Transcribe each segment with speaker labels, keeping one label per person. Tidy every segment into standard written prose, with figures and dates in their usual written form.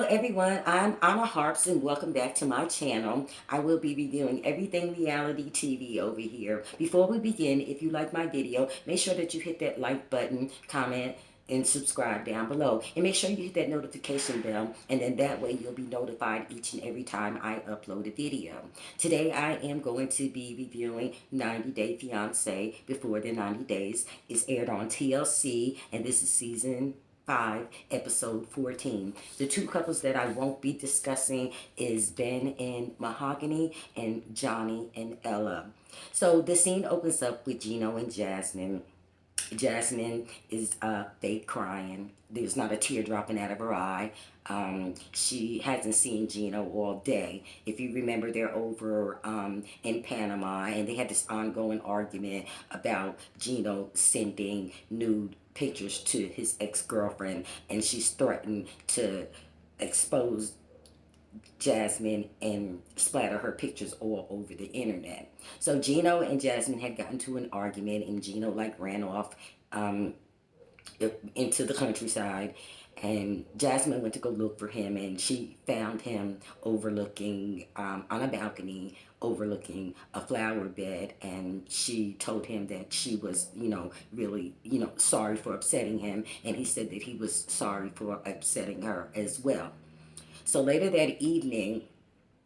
Speaker 1: everyone, I'm Onna Harps and welcome back to my channel. I will be reviewing everything reality TV over here. Before we begin, if you like my video, make sure that you hit that like button, comment, and subscribe down below. And make sure you hit that notification bell, and then that way you'll be notified each and every time I upload a video. Today I am going to be reviewing 90 Day Fiance Before the 90 Days. It's aired on TLC, and this is season 5, episode 14. The two couples that I won't be discussing is Ben and Mahogany and Johnny and Ella. So the scene opens up with Gino and Jasmine. Jasmine is fake crying. There's not a tear dropping out of her eye. She hasn't seen Gino all day. If you remember, they're over in Panama, and they had this ongoing argument about Gino sending nude pictures to his ex-girlfriend, and she's threatened to expose Jasmine and splatter her pictures all over the internet. So Gino and Jasmine had gotten to an argument, and Gino ran off into the countryside, and Jasmine went to go look for him, and she found him overlooking on a balcony overlooking a flower bed, and she told him that she was really sorry for upsetting him, and he said that he was sorry for upsetting her as well. So later that evening,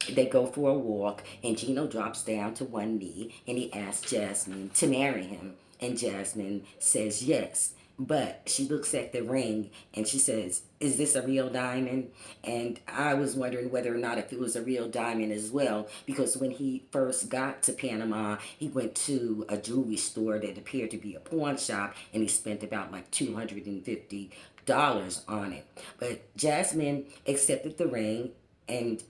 Speaker 1: they go for a walk, and Gino drops down to one knee, and he asks Jasmine to marry him. And Jasmine says yes. But she looks at the ring, and she says, "Is this a real diamond?" And I was wondering whether or not if it was a real diamond as well, because when he first got to Panama, he went to a jewelry store that appeared to be a pawn shop, and he spent about like $250 on it. But Jasmine accepted the ring, and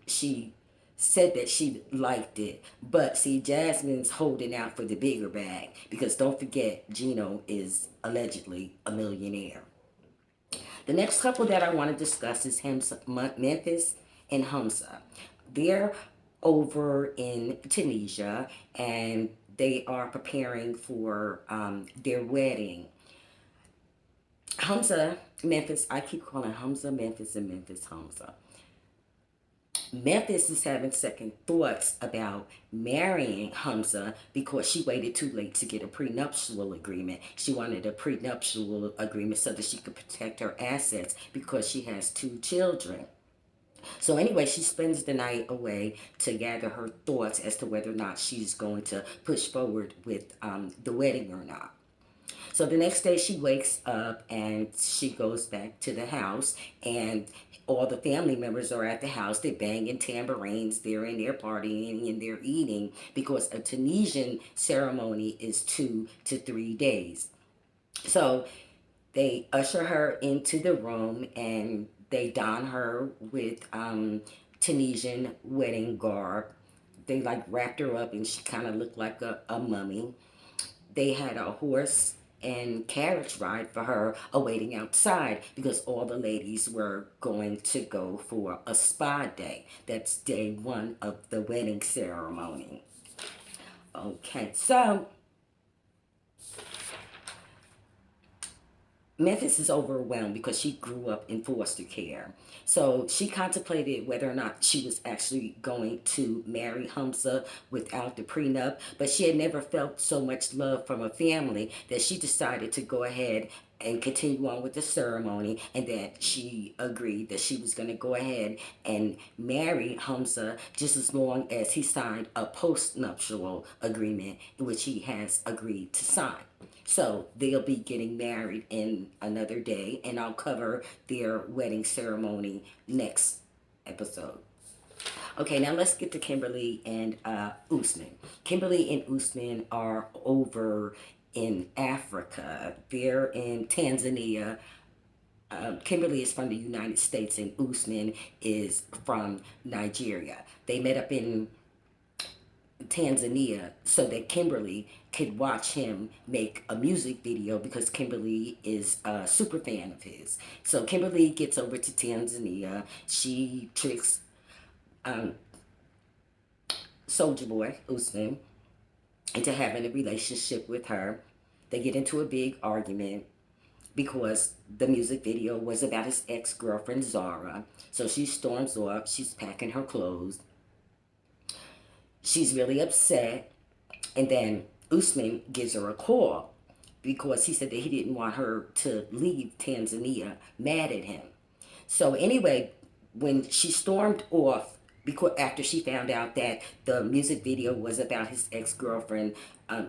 Speaker 1: she said that she liked it. But see, Jasmine's holding out for the bigger bag, because don't forget, Gino is allegedly a millionaire. The next couple that I want to discuss is Memphis and Hamza. They're over in Tunisia, and they are preparing for their wedding. Hamza, Memphis, I keep calling Hamza Memphis and Memphis Hamza. Memphis is having second thoughts about marrying Hamza because she waited too late to get a prenuptial agreement. She wanted a prenuptial agreement so that she could protect her assets because she has 2 children. So anyway, she spends the night away to gather her thoughts as to whether or not she's going to push forward with the wedding or not. So the next day she wakes up and she goes back to the house, and all the family members are at the house. They're banging tambourines, they're in there partying, and they're eating, because a Tunisian ceremony is 2 to 3 days. So they usher her into the room, and they don her with Tunisian wedding garb. They wrapped her up, and she kind of looked like a mummy. They had a horse and carriage ride for her awaiting outside, because all the ladies were going to go for a spa day. That's day 1 of the wedding ceremony. Okay, so Memphis is overwhelmed because she grew up in foster care. So she contemplated whether or not she was actually going to marry Hamza without the prenup, but she had never felt so much love from a family that she decided to go ahead and continue on with the ceremony, and that she agreed that she was going to go ahead and marry Hamza just as long as he signed a post-nuptial agreement, which he has agreed to sign. So they'll be getting married in another day, and I'll cover their wedding ceremony next episode. Okay, now let's get to Kimberly and Usman. Kimberly and Usman are over in Africa. They're in Tanzania. Kimberly is from the United States, and Usman is from Nigeria. They met up in Tanzania so that Kimberly could watch him make a music video, because Kimberly is a super fan of his. So Kimberly gets over to Tanzania. She tricks Soldier Boy, Usman, into having a relationship with her. They get into a big argument. because the music video was about his ex-girlfriend Zara. So she storms off. She's packing her clothes. She's really upset. And then Usman gives her a call because he said that he didn't want her to leave Tanzania mad at him. So anyway, when she stormed off, because after she found out that the music video was about his ex-girlfriend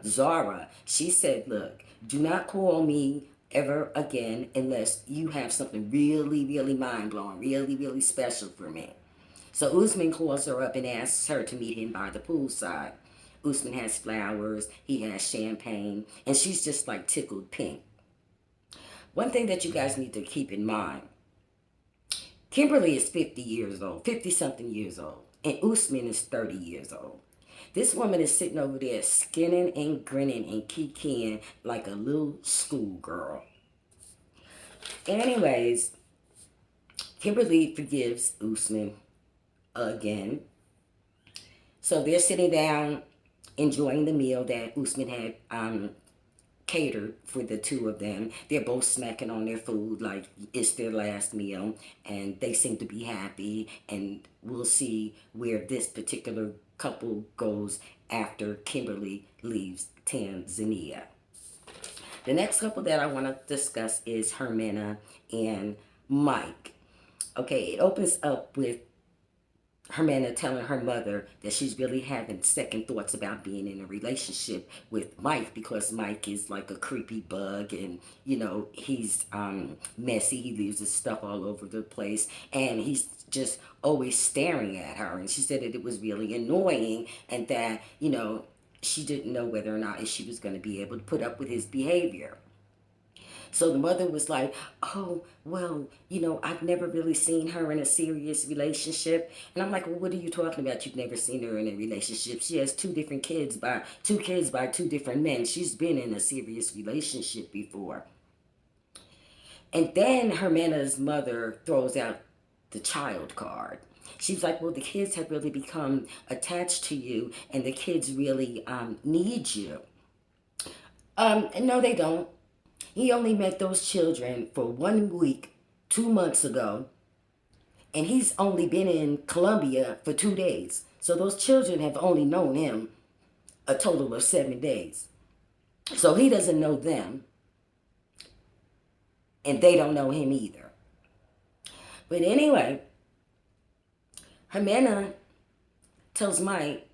Speaker 1: Zara, she said, look, do not call me ever again unless you have something really, really mind-blowing, really, really special for me. So Usman calls her up and asks her to meet him by the poolside. Usman has flowers, he has champagne, and she's just like tickled pink. One thing that you guys need to keep in mind, Kimberly is 50 years old, 50-something years old, and Usman is 30 years old. This woman is sitting over there skinning and grinning and kikiing like a little schoolgirl. Anyways, Kimberly forgives Usman again. So they're sitting down enjoying the meal that Usman had catered for the two of them. They're both smacking on their food like it's their last meal, and they seem to be happy, and we'll see where this particular couple goes after Kimberly leaves Tanzania. The next couple that I want to discuss is Hermina and Mike. Okay, it opens up with Hermina telling her mother that she's really having second thoughts about being in a relationship with Mike because Mike is like a creepy bug, and you know, he's messy. He leaves his stuff all over the place, and he's just always staring at her. And she said that it was really annoying, and that, you know, she didn't know whether or not she was going to be able to put up with his behavior. So the mother was like, oh, well, you know, I've never really seen her in a serious relationship. And I'm like, well, what are you talking about? You've never seen her in a relationship. She has two kids by two different men. She's been in a serious relationship before. And then Hermina's mother throws out the child card. She's like, well, the kids have really become attached to you, and the kids really need you. No, they don't. He only met those children for 1 week, 2 months ago, and he's only been in Colombia for 2 days. So those children have only known him a total of 7 days. So he doesn't know them, and they don't know him either. But anyway, Hermina tells Mike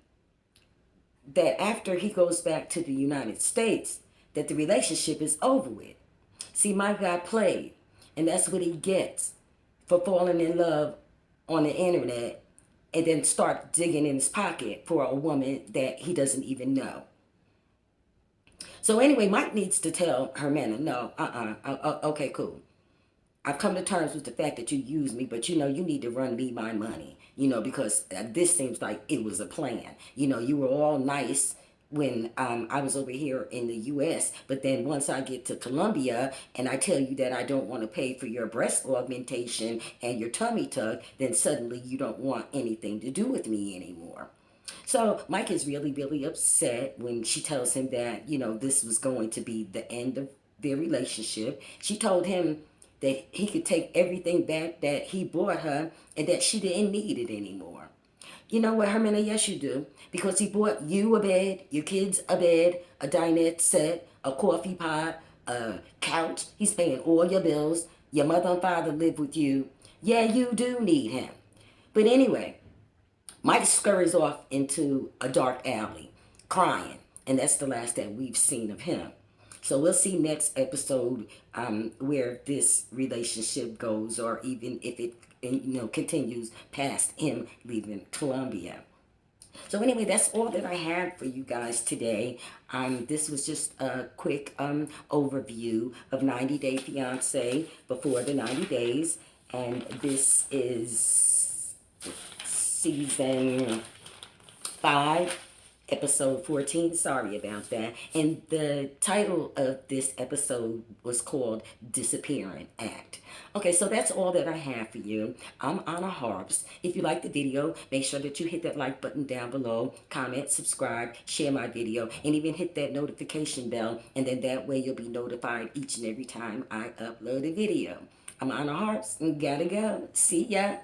Speaker 1: that after he goes back to the United States, that the relationship is over with. See, Mike got played, and that's what he gets for falling in love on the internet and then start digging in his pocket for a woman that he doesn't even know. So anyway, Mike needs to tell Hermina, no, okay, cool. I've come to terms with the fact that you use me, but you know, you need to run me my money, you know, because this seems like it was a plan. You know, you were all nice when I was over here in the U.S., but then once I get to Colombia and I tell you that I don't want to pay for your breast augmentation and your tummy tuck, then suddenly you don't want anything to do with me anymore. So Mike is really, really upset when she tells him that, you know, this was going to be the end of their relationship. She told him that he could take everything back that he bought her and that she didn't need it anymore. You know what, Hermina? Yes, you do. Because he bought you a bed, your kids a bed, a dinette set, a coffee pot, a couch. He's paying all your bills. Your mother and father live with you. Yeah, you do need him. But anyway, Mike scurries off into a dark alley, crying. And that's the last that we've seen of him. So we'll see next episode where this relationship goes, or even if it continues past him leaving Colombia. So anyway, that's all that I have for you guys today. This was just a quick overview of 90 Day Fiance before the 90 days. And this is season 5, episode 14. Sorry about that. And the title of this episode was called Disappearing Act. Okay, so that's all that I have for you. I'm Onna Harps. If you like the video, make sure that you hit that like button down below, comment, subscribe, share my video, and even hit that notification bell. And then that way you'll be notified each and every time I upload a video. I'm Onna Harps and gotta go. See ya.